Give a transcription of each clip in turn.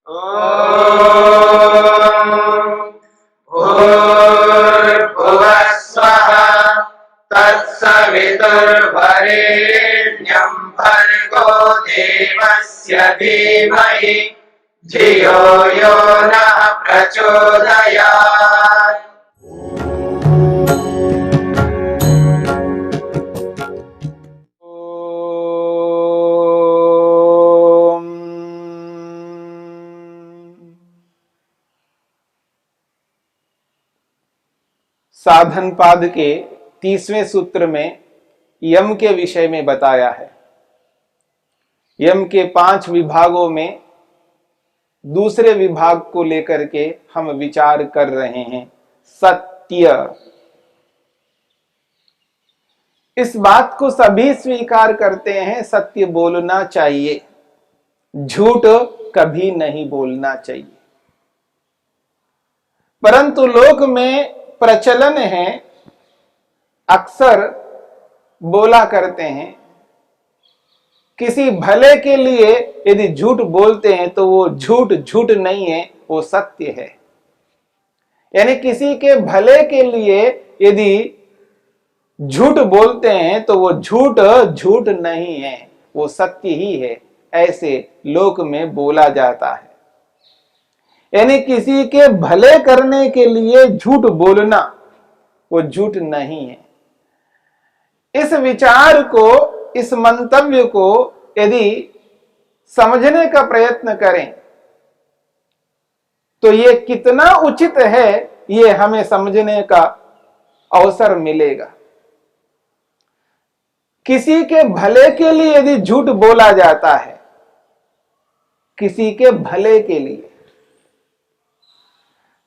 भूर्भुवः स्वः तत्सवितुर्वरेण्यं भर्गो देवस्य धीमहि धियो यो नः प्रचोदयात्। साधन पाद के 30वें सूत्र में यम के विषय में बताया है। यम के 5 विभागों में दूसरे विभाग को लेकर के हम विचार कर रहे हैं, सत्य। इस बात को सभी स्वीकार करते हैं, सत्य बोलना चाहिए, झूठ कभी नहीं बोलना चाहिए। परंतु लोक में प्रचलन है, अक्सर बोला करते हैं, किसी भले के लिए यदि झूठ बोलते हैं तो वो झूठ झूठ नहीं है, वो सत्य है। यानी किसी के भले के लिए यदि झूठ बोलते हैं तो वो झूठ झूठ नहीं है, वो सत्य ही है, ऐसे लोक में बोला जाता है। यानी किसी के भले करने के लिए झूठ बोलना वो झूठ नहीं है। इस विचार को, इस मंतव्य को यदि समझने का प्रयत्न करें तो ये कितना उचित है, ये हमें समझने का अवसर मिलेगा। किसी के भले के लिए यदि झूठ बोला जाता है, किसी के भले के लिए,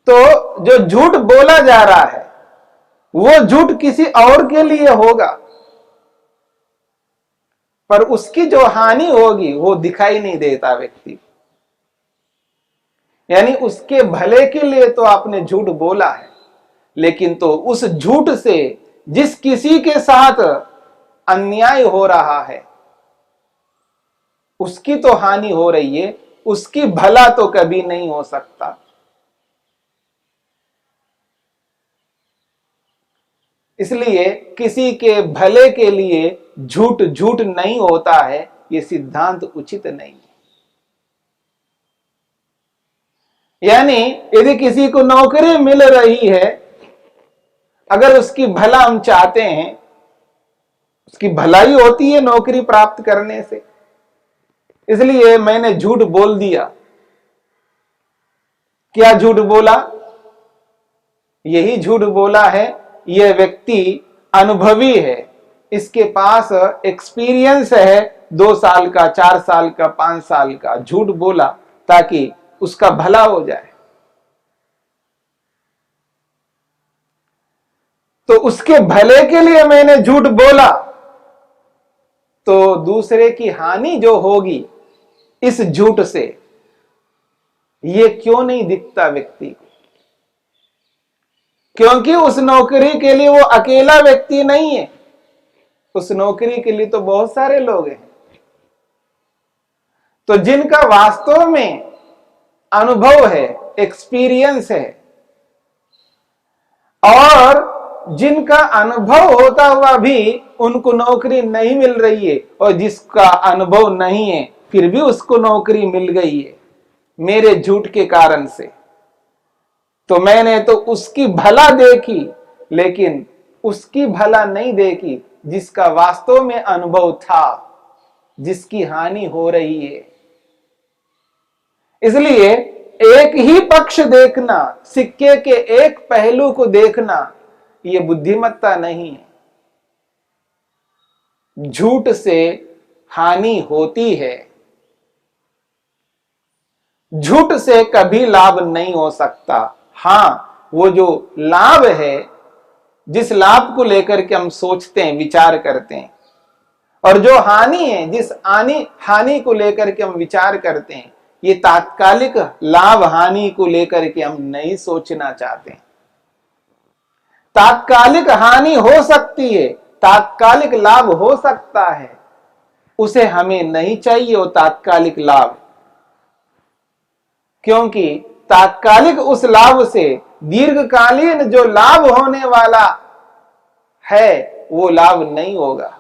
तो जो झूठ बोला जा रहा है वो झूठ किसी और के लिए होगा, पर उसकी जो हानि होगी वो दिखाई नहीं देता व्यक्ति। यानी उसके भले के लिए तो आपने झूठ बोला है, लेकिन तो उस झूठ से जिस किसी के साथ अन्याय हो रहा है उसकी तो हानि हो रही है, उसकी भला तो कभी नहीं हो सकता। इसलिए किसी के भले के लिए झूठ झूठ नहीं होता है, यह सिद्धांत उचित नहीं है। यानी यदि किसी को नौकरी मिल रही है, अगर उसकी भला हम चाहते हैं, उसकी भलाई होती है नौकरी प्राप्त करने से, इसलिए मैंने झूठ बोल दिया। क्या झूठ बोला? यही झूठ बोला है, यह व्यक्ति अनुभवी है, इसके पास एक्सपीरियंस है, 2 साल का, 4 साल का, 5 साल का। झूठ बोला ताकि उसका भला हो जाए। तो उसके भले के लिए मैंने झूठ बोला, तो दूसरे की हानि जो होगी इस झूठ से, यह क्यों नहीं दिखता व्यक्ति को? क्योंकि उस नौकरी के लिए वो अकेला व्यक्ति नहीं है, उस नौकरी के लिए तो बहुत सारे लोग हैं। तो जिनका वास्तव में अनुभव है, एक्सपीरियंस है, और जिनका अनुभव होता हुआ भी उनको नौकरी नहीं मिल रही है, और जिसका अनुभव नहीं है फिर भी उसको नौकरी मिल गई है मेरे झूठ के कारण से, तो मैंने तो उसकी भला देखी, लेकिन उसकी भला नहीं देखी जिसका वास्तव में अनुभव था, जिसकी हानि हो रही है। इसलिए एक ही पक्ष देखना, सिक्के के एक पहलू को देखना, यह बुद्धिमत्ता नहीं है। झूठ से हानि होती है, झूठ से कभी लाभ नहीं हो सकता। हां, वो जो लाभ है, जिस लाभ को लेकर के हम सोचते हैं, विचार करते हैं, और जो हानि है, जिस हानि को लेकर के हम विचार करते हैं, ये तात्कालिक लाभ हानि को लेकर के हम नहीं सोचना चाहते। तात्कालिक हानि हो सकती है, तात्कालिक लाभ हो सकता है, उसे हमें नहीं चाहिए वो तात्कालिक लाभ। क्योंकि तात्कालिक उस लाभ से दीर्घकालीन जो लाभ होने वाला है वो लाभ नहीं होगा।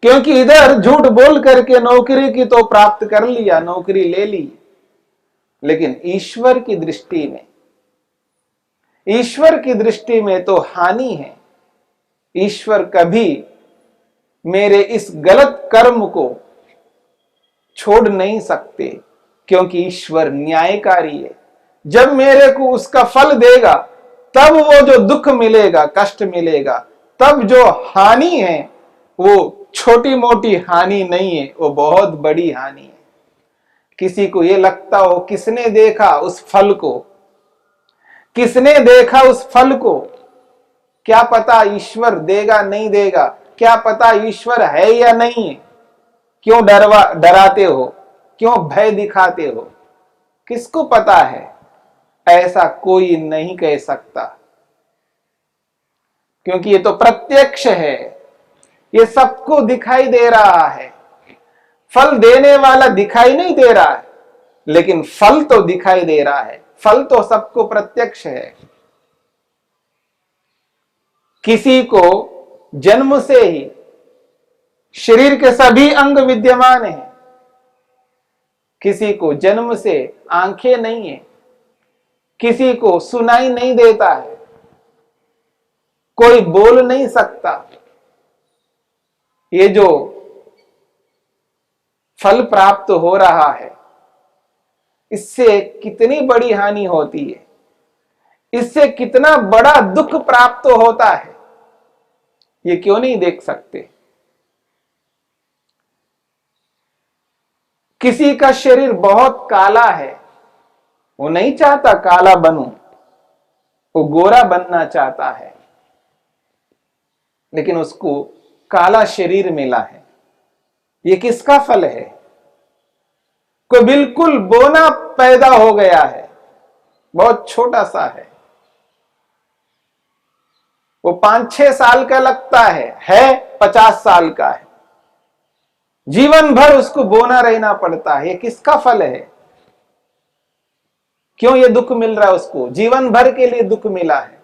क्योंकि इधर झूठ बोल करके नौकरी की तो प्राप्त कर लिया, नौकरी ले ली, लेकिन ईश्वर की दृष्टि में, ईश्वर की दृष्टि में तो हानि है। ईश्वर कभी मेरे इस गलत कर्म को छोड़ नहीं सकते, क्योंकि ईश्वर न्यायकारी है। जब मेरे को उसका फल देगा तब वो जो दुख मिलेगा, कष्ट मिलेगा, तब जो हानि है वो छोटी मोटी हानि नहीं है, वो बहुत बड़ी हानि है। किसी को ये लगता हो किसने देखा उस फल को, किसने देखा उस फल को, क्या पता ईश्वर देगा नहीं देगा, क्या पता ईश्वर है या नहीं है, क्यों डराते हो, क्यों भय दिखाते हो, किसको पता है? ऐसा कोई नहीं कह सकता, क्योंकि ये तो प्रत्यक्ष है, ये सबको दिखाई दे रहा है। फल देने वाला दिखाई नहीं दे रहा है, लेकिन फल तो दिखाई दे रहा है, फल तो सबको प्रत्यक्ष है। किसी को जन्म से ही शरीर के सभी अंग विद्यमान हैं, किसी को जन्म से आंखें नहीं है, किसी को सुनाई नहीं देता है, कोई बोल नहीं सकता। ये जो फल प्राप्त हो रहा है, इससे कितनी बड़ी हानि होती है, इससे कितना बड़ा दुख प्राप्त होता है, ये क्यों नहीं देख सकते? किसी का शरीर बहुत काला है, वो नहीं चाहता काला बनूं, वो गोरा बनना चाहता है, लेकिन उसको काला शरीर मिला है। ये किसका फल है? कोई बिल्कुल बोना पैदा हो गया है, बहुत छोटा सा है, वो 5-6 साल का लगता है 50 साल का है, जीवन भर उसको बोना रहना पड़ता है। ये किसका फल है? क्यों ये दुख मिल रहा है उसको? जीवन भर के लिए दुख मिला है।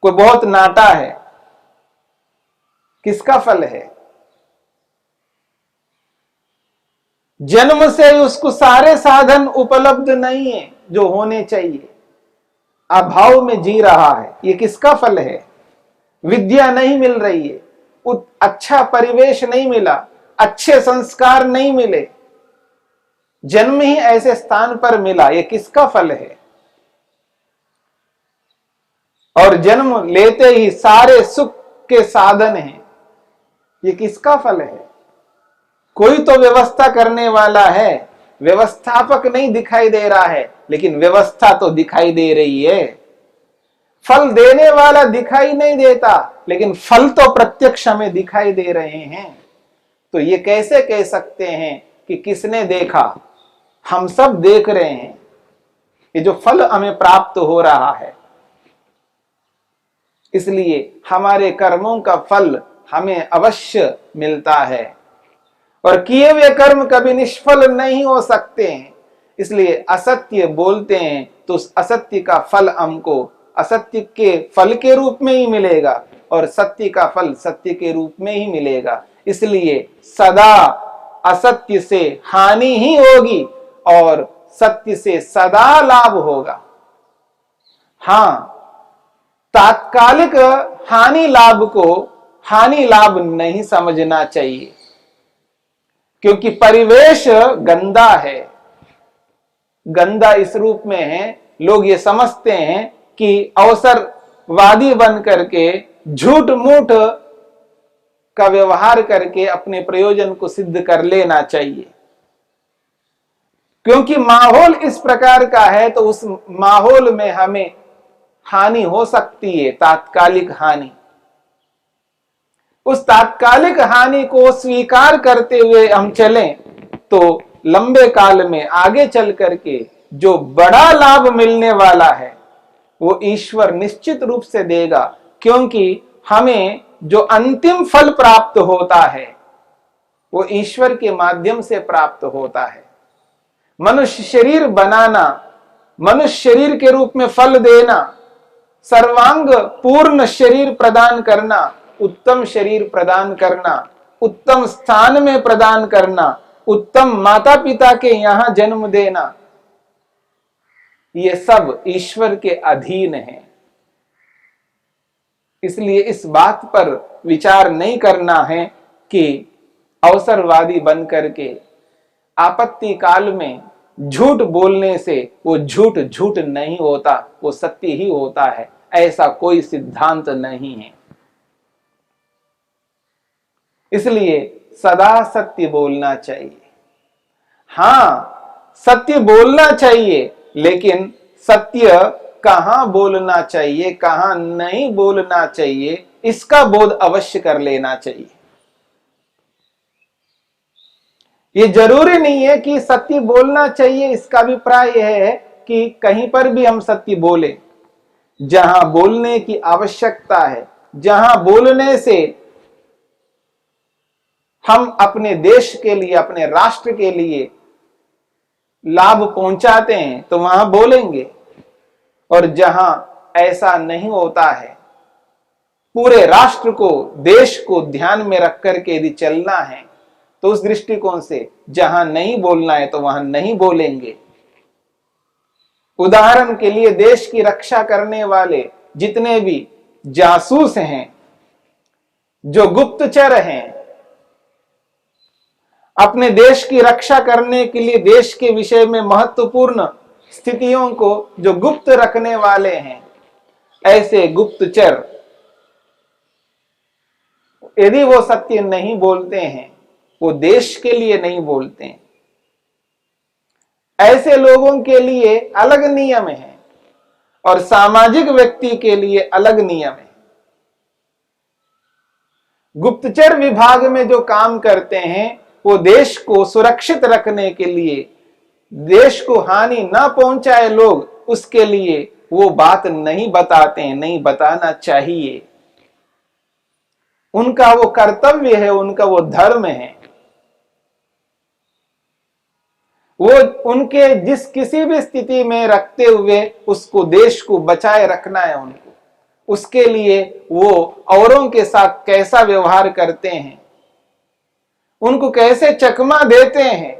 कोई बहुत नाटा है, किसका फल है? जन्म से उसको सारे साधन उपलब्ध नहीं है जो होने चाहिए, अभाव में जी रहा है, ये किसका फल है? विद्या नहीं मिल रही है, अच्छा परिवेश नहीं मिला, अच्छे संस्कार नहीं मिले, जन्म ही ऐसे स्थान पर मिला, ये किसका फल है? और जन्म लेते ही सारे सुख के साधन हैं, ये किसका फल है? कोई तो व्यवस्था करने वाला है, व्यवस्थापक नहीं दिखाई दे रहा है, लेकिन व्यवस्था तो दिखाई दे रही है। फल देने वाला दिखाई नहीं देता, लेकिन फल तो प्रत्यक्ष हमें दिखाई दे रहे हैं। तो ये कैसे कह सकते हैं कि किसने देखा? हम सब देख रहे हैं, ये जो फल हमें प्राप्त हो रहा है, इसलिए हमारे कर्मों का फल हमें अवश्य मिलता है, और किए हुए कर्म कभी निष्फल नहीं हो सकते हैं। इसलिए असत्य बोलते हैं तो उस असत्य का फल हमको असत्य के फल के रूप में ही मिलेगा, और सत्य का फल सत्य के रूप में ही मिलेगा। इसलिए सदा असत्य से हानि ही होगी और सत्य से सदा लाभ होगा। हां, तात्कालिक हानि लाभ को हानि लाभ नहीं समझना चाहिए, क्योंकि परिवेश गंदा है। गंदा इस रूप में है, लोग ये समझते हैं कि अवसरवादी बन करके झूठ मूठ का व्यवहार करके अपने प्रयोजन को सिद्ध कर लेना चाहिए। क्योंकि माहौल इस प्रकार का है, तो उस माहौल में हमें हानि हो सकती है, तात्कालिक हानि। उस तात्कालिक हानि को स्वीकार करते हुए हम चलें तो लंबे काल में आगे चल करके जो बड़ा लाभ मिलने वाला है वो ईश्वर निश्चित रूप से देगा। क्योंकि हमें जो अंतिम फल प्राप्त होता है वो ईश्वर के माध्यम से प्राप्त होता है। मनुष्य शरीर बनाना, मनुष्य शरीर के रूप में फल देना, सर्वांग पूर्ण शरीर प्रदान करना, उत्तम शरीर प्रदान करना, उत्तम स्थान में प्रदान करना, उत्तम माता पिता के यहां जन्म देना, ये सब ईश्वर के अधीन है। इसलिए इस बात पर विचार नहीं करना है कि अवसरवादी बन करके आपत्ति काल में झूठ बोलने से वो झूठ झूठ नहीं होता, वो सत्य ही होता है, ऐसा कोई सिद्धांत नहीं है। इसलिए सदा सत्य बोलना चाहिए। हां, सत्य बोलना चाहिए, लेकिन सत्य कहां बोलना चाहिए, कहां नहीं बोलना चाहिए, इसका बोध अवश्य कर लेना चाहिए। ये जरूरी नहीं है कि सत्य बोलना चाहिए, इसका अभिप्राय यह है कि कहीं पर भी हम सत्य बोले। जहां बोलने की आवश्यकता है, जहां बोलने से हम अपने देश के लिए, अपने राष्ट्र के लिए लाभ पहुंचाते हैं, तो वहां बोलेंगे। और जहां ऐसा नहीं होता है, पूरे राष्ट्र को, देश को ध्यान में रख करके यदि चलना है, तो उस दृष्टिकोण से जहां नहीं बोलना है तो वहां नहीं बोलेंगे। उदाहरण के लिए, देश की रक्षा करने वाले जितने भी जासूस हैं, जो गुप्तचर हैं, अपने देश की रक्षा करने के लिए देश के विषय में महत्वपूर्ण स्थितियों को जो गुप्त रखने वाले हैं, ऐसे गुप्तचर यदि वो सत्य नहीं बोलते हैं, वो देश के लिए नहीं बोलते हैं, ऐसे लोगों के लिए अलग नियम है और सामाजिक व्यक्ति के लिए अलग नियम है। गुप्तचर विभाग में जो काम करते हैं, वो देश को सुरक्षित रखने के लिए, देश को हानि ना पहुंचाए लोग, उसके लिए वो बात नहीं बताते हैं, नहीं बताना चाहिए। उनका वो कर्तव्य है, उनका वो धर्म है। वो उनके जिस किसी भी स्थिति में रखते हुए उसको, देश को बचाए रखना है उनको। उसके लिए वो औरों के साथ कैसा व्यवहार करते हैं, उनको कैसे चकमा देते हैं,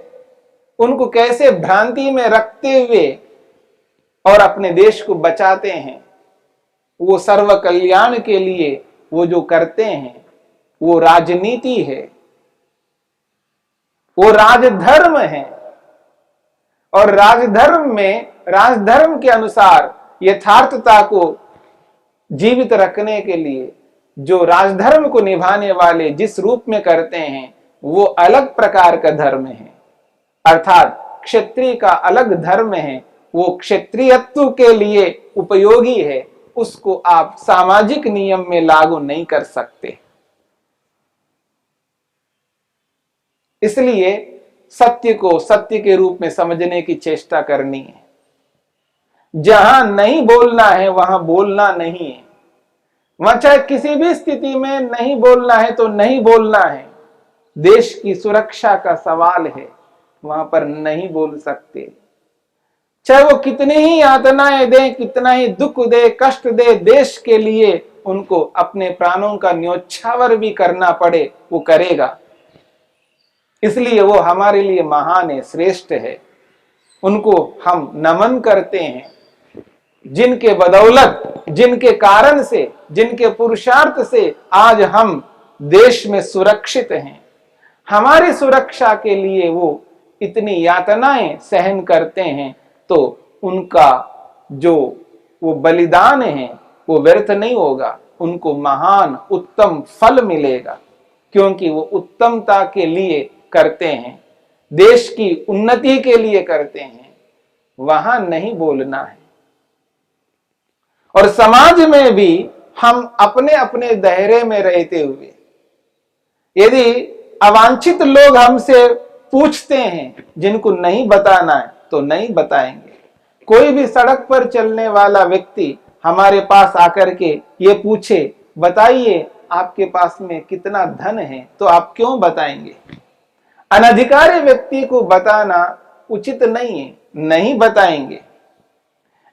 उनको कैसे भ्रांति में रखते हुए और अपने देश को बचाते हैं, वो सर्व कल्याण के लिए वो जो करते हैं, वो राजनीति है, वो राजधर्म है। और राजधर्म में, राजधर्म के अनुसार यथार्थता को जीवित रखने के लिए जो राजधर्म को निभाने वाले जिस रूप में करते हैं, वो अलग प्रकार का धर्म है। अर्थात क्षत्रिय का अलग धर्म है, वो क्षत्रियत्व के लिए उपयोगी है, उसको आप सामाजिक नियम में लागू नहीं कर सकते। इसलिए सत्य को सत्य के रूप में समझने की चेष्टा करनी है। जहां नहीं बोलना है वहां बोलना नहीं है। वहां चाहे किसी भी स्थिति में नहीं बोलना है तो नहीं बोलना है। देश की सुरक्षा का सवाल है, वहां पर नहीं बोल सकते। चाहे वो कितनी ही यातनाएं दे, कितना ही दुख दे, कष्ट दे, देश के लिए उनको अपने प्राणों का न्योछावर भी करना पड़े, वो करेगा। इसलिए वो हमारे लिए महान है, श्रेष्ठ है। उनको हम नमन करते हैं, जिनके बदौलत, जिनके कारण से, जिनके पुरुषार्थ से आज हम देश में सुरक्षित हैं। हमारी सुरक्षा के लिए वो इतनी यातनाएं सहन करते हैं, तो उनका जो वो बलिदान है वो व्यर्थ नहीं होगा, उनको महान उत्तम फल मिलेगा, क्योंकि वो उत्तमता के लिए करते हैं, देश की उन्नति के लिए करते हैं। वहां नहीं बोलना है। और समाज में भी हम अपने अपने दायरे में रहते हुए यदि अवांछित लोग हमसे पूछते हैं, जिनको नहीं बताना है तो नहीं बताएंगे। कोई भी सड़क पर चलने वाला व्यक्ति हमारे पास आकर के ये पूछे, बताइए आपके पास में कितना धन है, तो आप क्यों बताएंगे? अनधिकारी व्यक्ति को बताना उचित नहीं है, नहीं बताएंगे।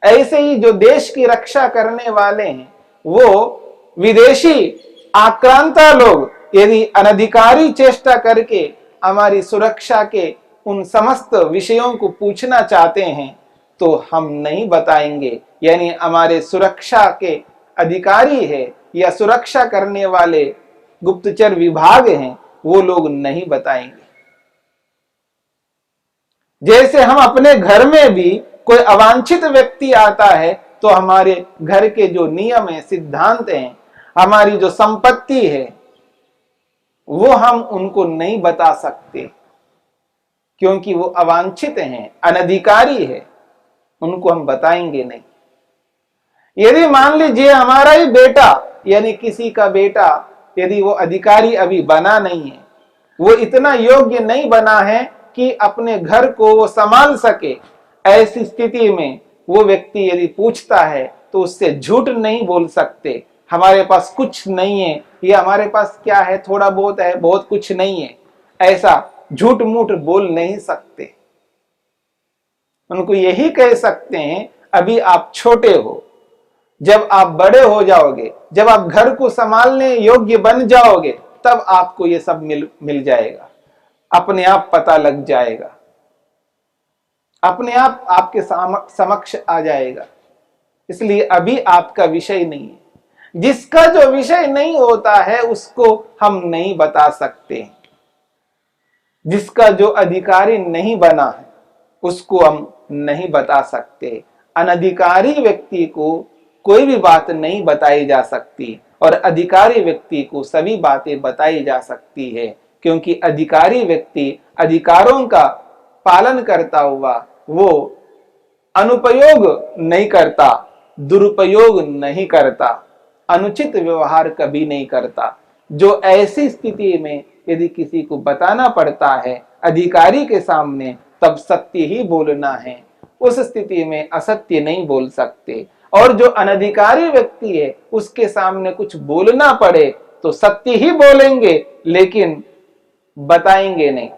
ऐसे ही जो देश की रक्षा करने वाले हैं, वो विदेशी आक्रांता लोग यदि अनधिकारी चेष्टा करके हमारी सुरक्षा के उन समस्त विषयों को पूछना चाहते हैं तो हम नहीं बताएंगे। यानी हमारे सुरक्षा के अधिकारी है या सुरक्षा करने वाले गुप्तचर विभाग हैं, वो लोग नहीं बताएंगे। जैसे हम अपने घर में भी कोई अवांछित व्यक्ति आता है तो हमारे घर के जो नियम है, सिद्धांत हैं, हमारी जो संपत्ति है, वो हम उनको नहीं बता सकते क्योंकि वो अवांछित हैं, अनधिकारी है, उनको हम बताएंगे नहीं। यदि मान लीजिए हमारा ही बेटा यानी किसी का बेटा यदि वो अधिकारी अभी बना नहीं है, वो इतना योग्य नहीं बना है कि अपने घर को वो संभाल सके, ऐसी स्थिति में वो व्यक्ति यदि पूछता है तो उससे झूठ नहीं बोल सकते। हमारे पास कुछ नहीं है, या हमारे पास क्या है, थोड़ा बहुत है, बहुत कुछ नहीं है, ऐसा झूठ मूठ बोल नहीं सकते। उनको यही कह सकते हैं अभी आप छोटे हो, जब आप बड़े हो जाओगे, जब आप घर को संभालने योग्य बन जाओगे, तब आपको ये सब मिल जाएगा, अपने आप पता लग जाएगा, अपने आप आपके समक्ष आ जाएगा। इसलिए अभी आपका विषय नहीं है। जिसका जो विषय नहीं होता है उसको हम नहीं बता सकते। जिसका जो अधिकारी नहीं बना है उसको हम नहीं बता सकते। अनधिकारी व्यक्ति को कोई भी बात नहीं बताई जा सकती और अधिकारी व्यक्ति को सभी बातें बताई जा सकती है, क्योंकि अधिकारी व्यक्ति अधिकारों का पालन करता हुआ वो अनुपयोग नहीं करता, दुरुपयोग नहीं करता, अनुचित व्यवहार कभी नहीं करता। जो ऐसी स्थिति में यदि किसी को बताना पड़ता है अधिकारी के सामने, तब सत्य ही बोलना है, उस स्थिति में असत्य नहीं बोल सकते। और जो अनधिकारी व्यक्ति है उसके सामने कुछ बोलना पड़े तो सत्य ही बोलेंगे, लेकिन बताएंगे नहीं।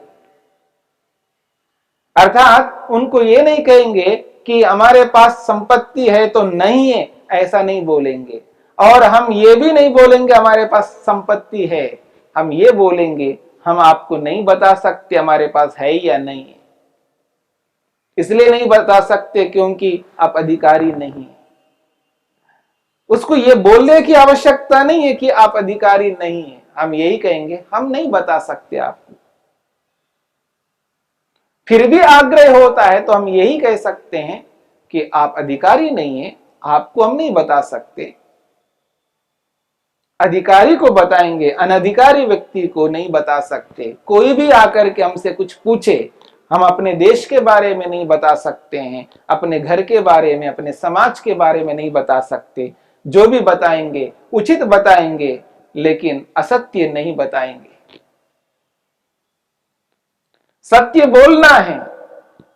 अर्थात उनको ये नहीं कहेंगे कि हमारे पास संपत्ति है तो नहीं है, ऐसा नहीं बोलेंगे। और हम ये भी नहीं बोलेंगे हमारे पास संपत्ति है, हम ये बोलेंगे हम आपको नहीं बता सकते हमारे पास है या नहीं है। इसलिए नहीं बता सकते क्योंकि आप अधिकारी नहीं है। उसको ये बोलने की आवश्यकता नहीं है कि आप अधिकारी नहीं है, हम यही कहेंगे हम नहीं बता सकते आपको। फिर भी आग्रह होता है तो हम यही कह सकते हैं कि आप अधिकारी नहीं है, आपको हम नहीं बता सकते। अधिकारी को बताएंगे, अनधिकारी व्यक्ति को नहीं बता सकते। कोई भी आकर के हमसे कुछ पूछे, हम अपने देश के बारे में नहीं बता सकते हैं, अपने घर के बारे में, अपने समाज के बारे में नहीं बता सकते। जो भी बताएंगे उचित बताएंगे, लेकिन असत्य नहीं बताएंगे। सत्य बोलना है,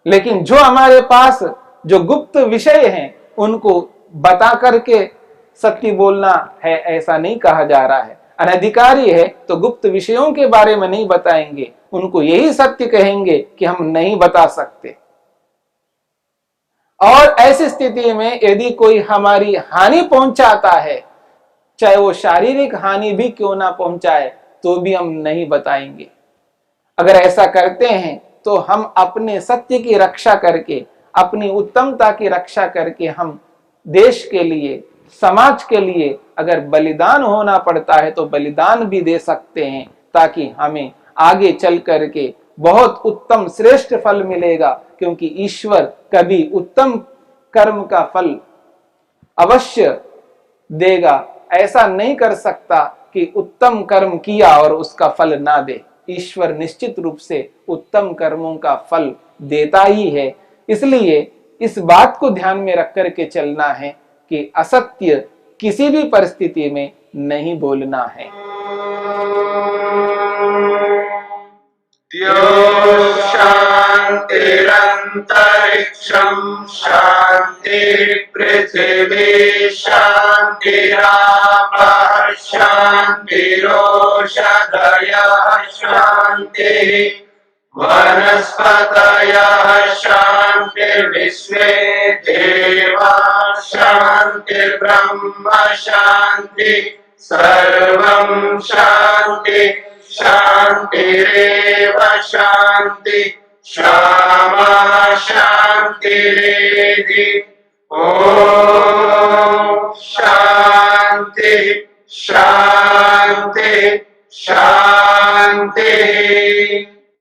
लेकिन जो हमारे पास जो गुप्त विषय हैं उनको बता करके सत्य बोलना है, ऐसा नहीं कहा जा रहा है। अनधिकारी है तो गुप्त विषयों के बारे में नहीं बताएंगे, उनको यही सत्य कहेंगे कि हम नहीं बता सकते। और ऐसी स्थिति में यदि कोई हमारी हानि पहुंचाता है, चाहे वो शारीरिक हानि भी क्यों ना पहुंचाए, तो भी हम नहीं बताएंगे। अगर ऐसा करते हैं तो हम अपने सत्य की रक्षा करके, अपनी उत्तमता की रक्षा करके, हम देश के लिए, समाज के लिए अगर बलिदान होना पड़ता है तो बलिदान भी दे सकते हैं, ताकि हमें आगे चल करके बहुत उत्तम श्रेष्ठ फल मिलेगा। क्योंकि ईश्वर कभी उत्तम कर्म का फल अवश्य देगा। ऐसा नहीं कर सकता कि उत्तम कर्म किया और उसका फल ना दे। ईश्वर निश्चित रूप से उत्तम कर्मों का फल देता ही है। इसलिए इस बात को ध्यान में रख करके चलना है कि असत्य किसी भी परिस्थिति में नहीं बोलना है। शांतिरंतरिक्षं शांति पृथिवी शांतिरापः शांतिरोषधयः शांति वनस्पतयः शान्तिर्विश्वे देवा शान्तिर्ब्रह्म शान्ति सर्वं शान्ति शान्तिरेव शान्ति क्षमा शान्तिरेधि ॐ शान्ति शान्ति शान्तिः